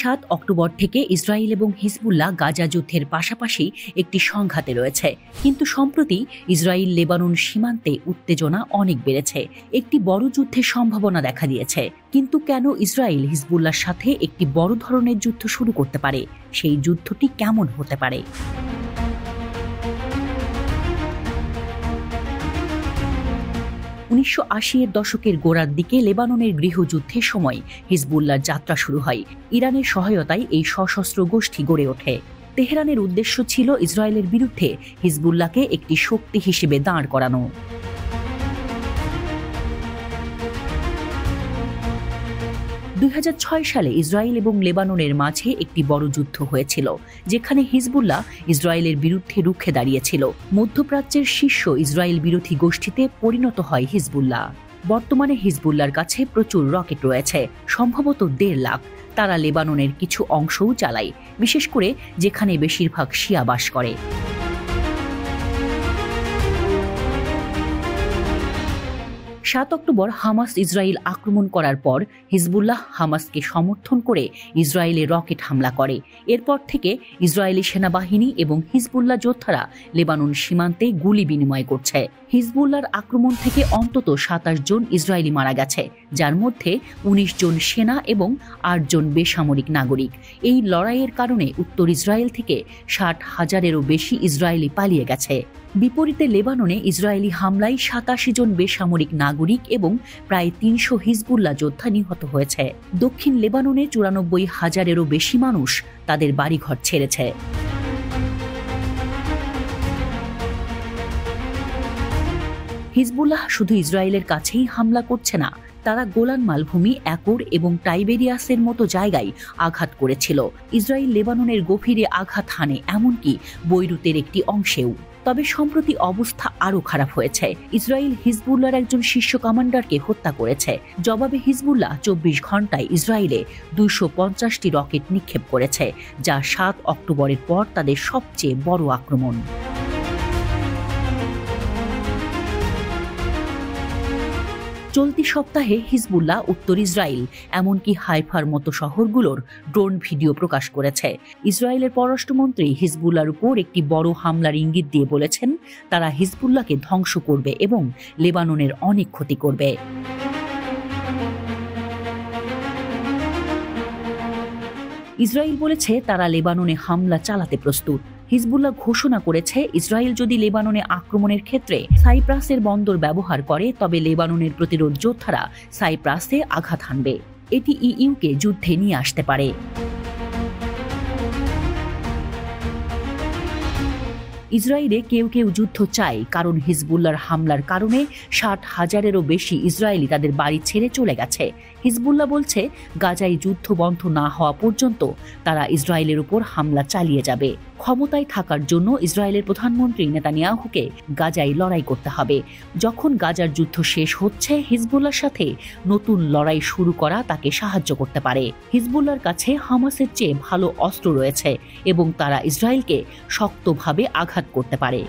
7 October থেকে Israel এবং Hezbollah Gaza যুদ্ধের পাশাপাশি একটি সংঘাতে রয়েছে, কিন্তু সম্প্রতি ইসরায়েল লেবানন সীমান্তে উত্তেজনা অনেক বেড়েছে। একটি বড় যুদ্ধের সম্ভাবনা দেখা দিয়েছে। কিন্তু কেন ইসরায়েল হিজবুল্লাহর সাথে একটি বড় ধরনের যুদ্ধ শুরু করতে পারে? সেই যুদ্ধটি কেমন হতে পারে? 1980-এর দশকের গোড়ার দিকে লেবাননের গৃহযুদ্ধের সময় হিজবুল্লাহর যাত্রা শুরু হয়। ইরানের সহায়তায় এই সশস্ত্র গোষ্ঠী গড়ে ওঠে। তেহরানের উদ্দেশ্য ছিল ইসরায়েলের বিরুদ্ধে হিজবুল্লাহকে একটি শক্তি হিসেবে দাঁড় করানো। 2006 সালে ইসরায়েল এবং লেবাননের মাঝে একটি বড় যুদ্ধ হয়েছিল, যেখানে হিজবুল্লাহ ইসরায়েলের বিরুদ্ধে রুখে দাঁড়িয়েছিল। মধ্যপ্রাচ্যের শীর্ষ ইসরায়েল বিরোধী গোষ্ঠীতে পরিণত হয় হিজবুল্লাহ। বর্তমানে হিজবুল্লাহর কাছে প্রচুর রকেট রয়েছে, সম্ভবত 1.5 লাখ। তারা লেবাননের কিছু অংশও চালায়, বিশেষ করে যেখানে বেশিরভাগ শিয়া বাস করে। 7 অক্টোবর হামাস ইসরায়েল আক্রমণ করার পর হিজবুল্লাহ হামাসকে সমর্থন করে ইসরায়েলে রকেট হামলা করে। এরপর থেকে ইসরায়েলি সেনাবাহিনী এবং হিজবুল্লাহ যোদ্ধারা লেবানন সীমান্তে গুলি বিনিময় করছে। হিজবুল্লাহর আক্রমণ থেকে অন্তত 27 জন ইসরায়েলি মারা গেছে, যার মধ্যে 19 জন সেনা এবং 8 জন বেসামরিক নাগরিক। এই লড়াইয়ের কারণে উত্তর ইসরায়েল থেকে 60,000-এরও বেশি ইসরায়েলি পালিয়ে গেছে। বিপরীতে লেবাননে ইসরায়েলি হামলায় 87 জন বেসামরিক নাগরিক এবং প্রায় 300 হিজবুল্লাহ যোদ্ধা নিহত হয়েছে। দক্ষিণ লেবাননে 94,000-এরও বেশি মানুষ তাদের বাড়িঘর ছেড়েছে। হিজবুল্লাহ শুধু ইসরায়েলের কাছেই হামলা করছে না, তারা গোলান মালভূমি, একর এবং টাইবেরিয়াসের মতো জায়গায় আঘাত করেছিল। ইসরায়েল লেবাননের গভীরে আঘাত হানে, এমনকি বৈরুতের একটি অংশেও। তবে সম্প্রতি অবস্থা আরও খারাপ হয়েছে। ইসরায়েল হিজবুল্লাহর একজন শীর্ষ কমান্ডারকে হত্যা করেছে। জবাবে হিজবুল্লাহ 24 ঘন্টায় ইসরায়েলে 250টি রকেট নিক্ষেপ করেছে, যা 7 অক্টোবরের পর তাদের সবচেয়ে বড় আক্রমণ। চলতি সপ্তাহে হিজবুল্লাহ উত্তর ইসরায়েল, এমনকি হাইফার মতো শহরগুলোর ড্রোন ভিডিও প্রকাশ করেছে। ইসরায়েলের পররাষ্ট্রমন্ত্রী হিজবুল্লাহর উপর একটি বড় হামলার ইঙ্গিত দিয়ে বলেছেন, তারা হিজবুল্লাহকে ধ্বংস করবে এবং লেবাননের অনেক ক্ষতি করবে। ইসরায়েল বলেছে তারা লেবাননে হামলা চালাতে প্রস্তুত। হিজবুল্লাহ ঘোষণা করেছে, ইসরায়েল যদি লেবাননে আক্রমণের ক্ষেত্রে সাইপ্রাসের বন্দর ব্যবহার করে, তবে লেবাননের প্রতিরোধ যোদ্ধারা সাইপ্রাসে আঘাত হানবে। এটি ইইউকে যুদ্ধে নিয়ে আসতে পারে। ইসরায়েলে কেউ কেউ যুদ্ধ চায়, কারণ হিজবুল্লাহর হামলার কারণে 60,000-এরও বেশি ইসরায়েলি তাদের বাড়ি ছেড়ে চলে গেছে। হিজবুল্লাহ বলছে, গাজায় যুদ্ধ বন্ধ না হওয়া পর্যন্ত তারা ইসরায়েলের উপর হামলা চালিয়ে যাবে। ক্ষমতায় থাকার জন্য ইসরায়েলের প্রধানমন্ত্রী নেতানিয়াহুকে গাজায় লড়াই করতে হবে। যখন গাজার যুদ্ধ শেষ হচ্ছে, হিজবুল্লাহর সাথে নতুন লড়াই শুরু করা তাকে সাহায্য করতে পারে। হিজবুল্লাহর কাছে হামাসের চেয়ে ভালো অস্ত্র রয়েছে এবং তারা ইসরায়েলকে শক্তভাবে আঘাত করতে পারে।